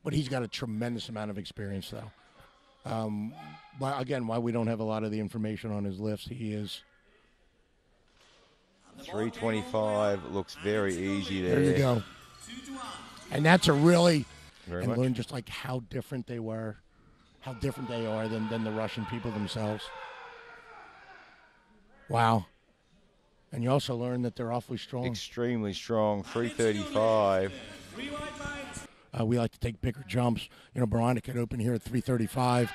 But he's got a tremendous amount of experience, though. Why we don't have a lot of the information on his lifts, he is. 325 looks very easy there. There you go. And that's a really, Very and much. learn just like how different they were, how different they are than the Russian people themselves. Wow. And you also learn that they're awfully strong. Extremely strong, 335. We like to take bigger jumps. You know, Barannik could open here at 335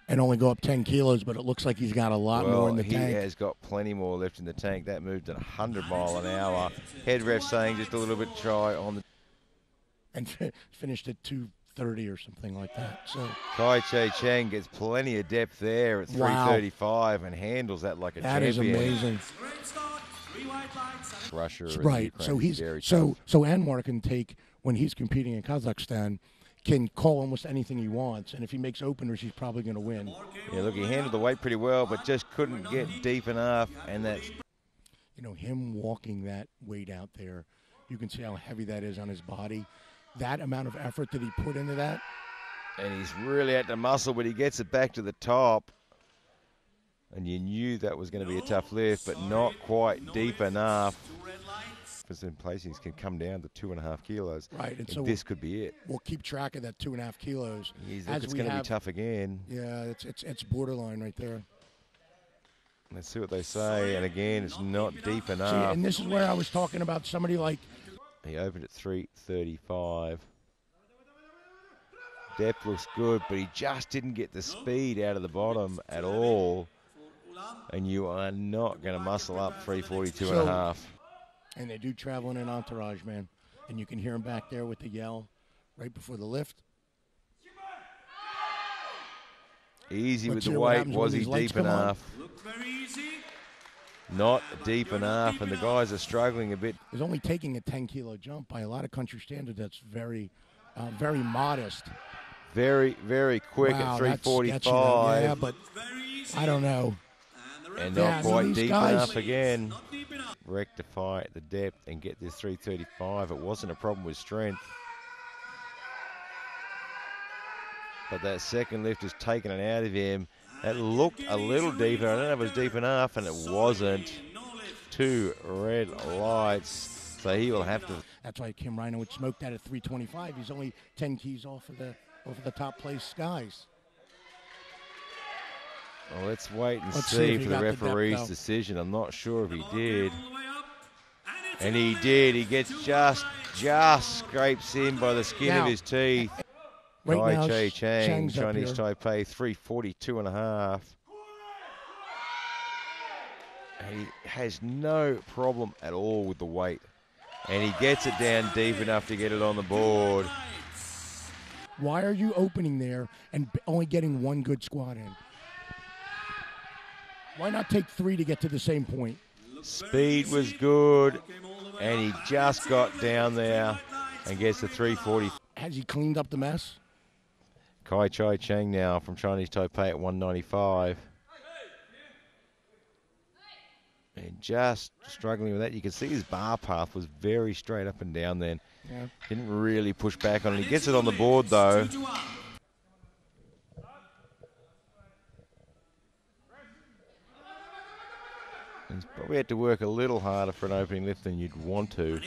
and only go up 10 kilos, but it looks like he's got a lot more in the tank. He has got plenty more left in the tank. That moved at 100 mile an hour. Head ref saying just a little bit shy on the... And finished at 230 or something like that. So Kai-Chieh Chiang gets plenty of depth there at 335 and handles that like a champion. That is amazing. Russia and right. Ukraine So he's very so tough. Anwar can take, when he's competing in Kazakhstan, can call almost anything he wants, and if he makes openers, he's probably going to win. Yeah, look, he handled the weight pretty well, but just couldn't get deep enough, and that's... You know, him walking that weight out there, you can see how heavy that is on his body. That amount of effort that he put into that. And he's really at the muscle, but he gets it back to the top. And you knew that was going to be a tough lift, but not quite deep enough. Because in placings can come down to 2.5 kilos. Right, and so this could be it. We'll keep track of that 2.5 kilos. It's going to be tough again. Yeah, it's borderline right there. Let's see what they say. And again, it's not deep enough. See, and this is where I was talking about somebody like... He opened at 335. Depth looks good, but he just didn't get the speed out of the bottom at all. And you are not going to muscle up 342 and a half. And they do travel in an entourage, man. And you can hear him back there with the yell right before the lift. Easy with the weight. Was he deep enough? Not deep enough, and the guys are struggling a bit. He's only taking a 10-kilo jump. By a lot of country standards, that's very, very modest. Very, very quick at 345. Yeah, but I don't know. And not quite deep enough again. Rectify the depth and get this 335. It wasn't a problem with strength. But that second lift has taken it out of him. That looked a little deeper. I don't know if it was deep enough, and it wasn't. 2 red lights. So he will have to... That's why Kim Reiner would smoke that at 325. He's only 10 keys off of the top place guys. Well, let's wait and see for the referee's decision. I'm not sure if he did. And he did. He gets just scrapes in by the skin of his teeth. Kai-Chieh Chiang, Chinese Taipei, 342 and a half. He has no problem at all with the weight. And he gets it down deep enough to get it on the board. Why are you opening there and only getting one good squat in? Why not take 3 to get to the same point? Speed was good, and he just got down there and gets the 340. Has he cleaned up the mess? Kai-Chieh Chiang now from Chinese Taipei at 195. And just struggling with that. You can see his bar path was very straight up and down then. Yeah. Didn't really push back on it. He gets it on the board, though. He's probably had to work a little harder for an opening lift than you'd want to.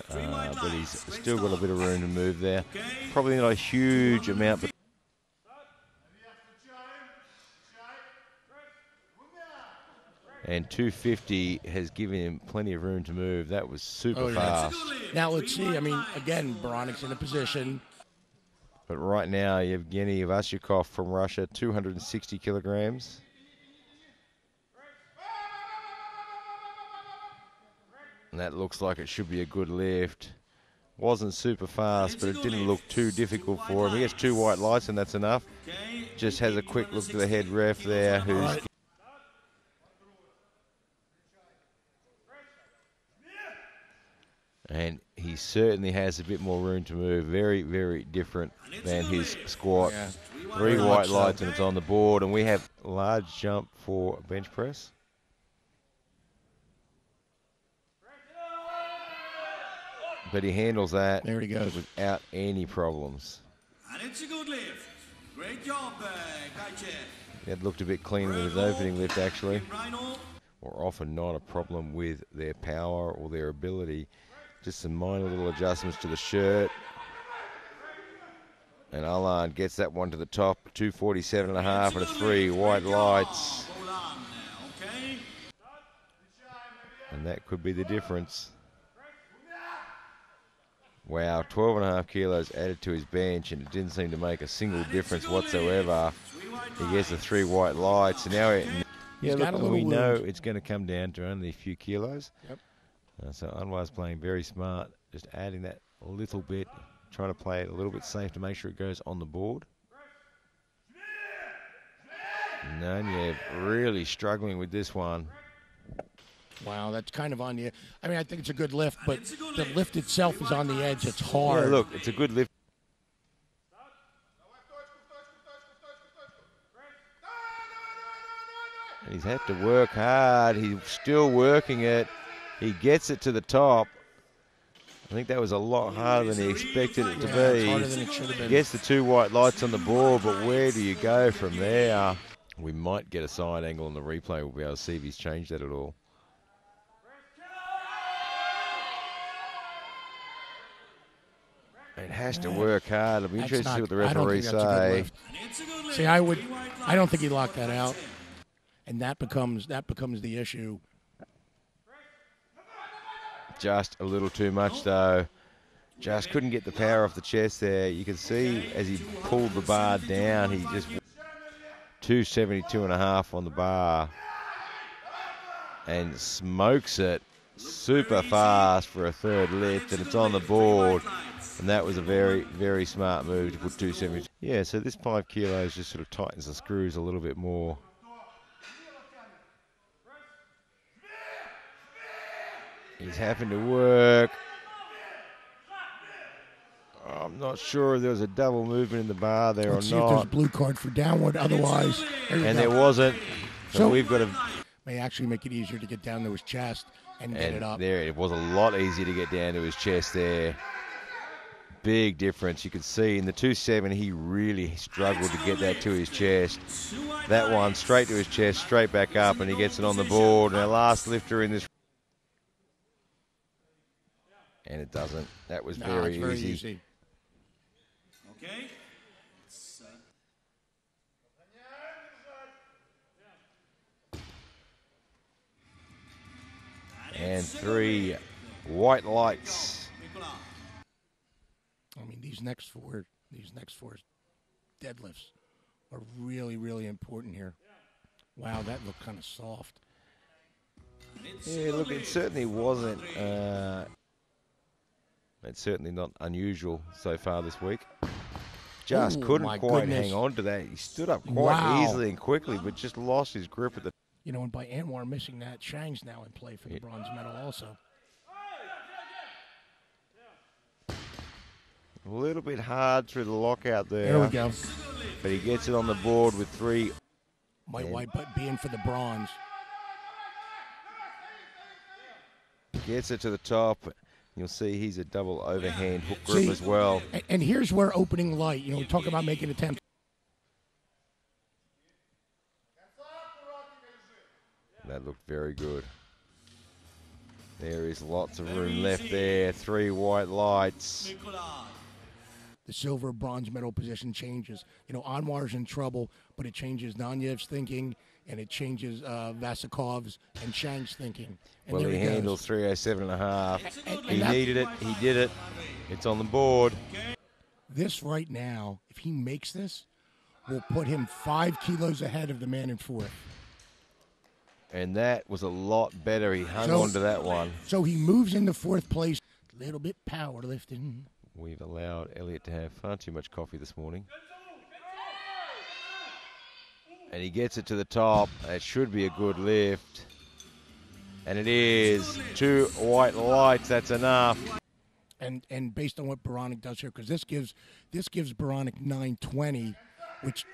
But he's still got a bit of room to move there. Probably not a huge amount. But and 250 has given him plenty of room to move. That was super fast. Now let's see. I mean, again, Barannik's in a position. But right now, Evgeny Vasiukov from Russia, 260 kilograms. And that looks like it should be a good lift. Wasn't super fast, but it didn't look too difficult for him. He has 2 white lights, and that's enough. Just has a quick look to the head ref there, who's... And he certainly has a bit more room to move. Very, very different than his squat. Yeah. 3 white lights, and it's on the board. And we have a large jump for bench press. But he handles that there he goes. without any problems. And it's a good lift. Great job, Kai-Chieh. It looked a bit cleaner than his opening lift, actually. Or often not a problem with their power or their ability. Just some minor little adjustments to the shirt. And Ulan gets that one to the top. 247.5 and a 3 white lights. And that could be the difference. Wow, 12.5 kilos added to his bench, and it didn't seem to make a single difference whatsoever. He gets the 3 white lights, and now we know it's going to come down to only a few kilos. Yep. So Anuar's playing very smart, just adding that a little bit, trying to play it a little bit safe to make sure it goes on the board. Naniev really struggling with this one. Wow, that's kind of on the... I mean, I think it's a good lift, but the lift itself is on the edge. It's hard. Yeah, look, it's a good lift. And he's had to work hard. He's still working it. He gets it to the top. I think that was a lot harder than he expected it to be. It's harder than it should have been. He gets the 2 white lights on the board, but where do you go from there? We might get a side angle on the replay. We'll be able to see if he's changed that at all. It has to work hard. I'll be interested to see what the referees say. See, I don't think he locked that out, and that becomes the issue. Just a little too much, though. Just couldn't get the power off the chest there. You can see as he pulled the bar down, he just 272.5 on the bar and smokes it super fast for a 3rd lift, and it's on the board. And that was a very, very smart move to put 270. Yeah, so this 5 kilos just sort of tightens the screws a little bit more. He's having to work. I'm not sure if there was a double movement in the bar there or not. Let's see if there's a blue card for downward. Otherwise, there wasn't. So we've got to... May actually make it easier to get down to his chest and get it up. There, it was a lot easier to get down to his chest there. Big difference. You can see in the 2.7, he really struggled to get that to his chest. That one straight to his chest, straight back up, and he gets it on the board. And our last lifter in this. And it doesn't. That was very easy. Okay. And 3 white lights. I mean, these next four deadlifts are really, really important here. Wow, that looked kind of soft. Yeah, look, it certainly wasn't. It's certainly not unusual so far this week. Just couldn't quite hang on to that. He stood up quite easily and quickly, but just lost his grip at the... You know, and by Anuar missing that, Chiang's now in play for the bronze medal also. A little bit hard through the lockout there. There we go. But he gets it on the board with 3. Might white butt be in for the bronze. Gets it to the top. You'll see he's a double overhand hook grip as well. And here's where opening light, you know, we talk about making attempts. That looked very good. There is lots of room left there. 3 white lights. The silver bronze medal position changes. You know, Anuar's in trouble, but it changes Naniev's thinking, and it changes Vasiukov's and Chiang's thinking. And well, he handles 307.5. He needed it. He did it. It's on the board. This right now, if he makes this, will put him 5 kilos ahead of the man in 4th. And that was a lot better. He hung on to that one. So he moves into 4th place. A little bit powerlifting. We've allowed Elliot to have far too much coffee this morning. And he gets it to the top. It should be a good lift. And it is. 2 white lights. That's enough. And based on what Barannik does here, because this gives Barannik 920, which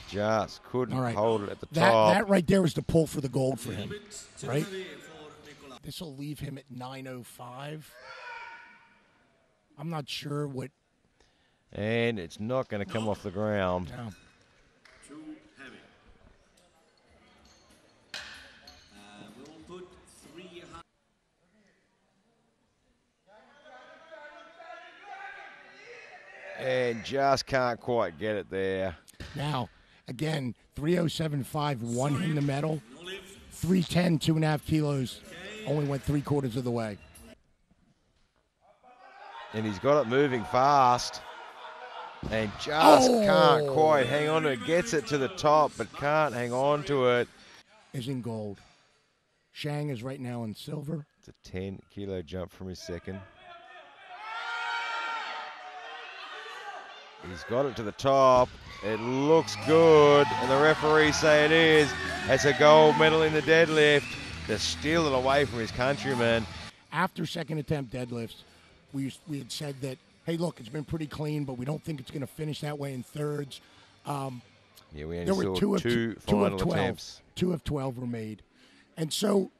just couldn't hold it at the top. That right there was the pull for the gold for him, right? This will leave him at 905. I'm not sure what. And it's not going to come off the ground. No. Too heavy. We'll put 300. And just can't quite get it there. Now, again, 307.5, one in the medal. 310, 2.5 kilos. Only went 3/4 of the way. And he's got it moving fast. And just can't quite hang on to it. Gets it to the top, but can't hang on to it. Is in gold. Chiang is right now in silver. It's a 10-kilo jump from his second. He's got it to the top. It looks good, and the referees say it is. It's a gold medal in the deadlift. To steal it away from his countryman. After second attempt deadlifts, we had said that, hey, look, it's been pretty clean, but we don't think it's going to finish that way in thirds. Yeah, we only there were saw two final attempts. 2 of 12 were made. And so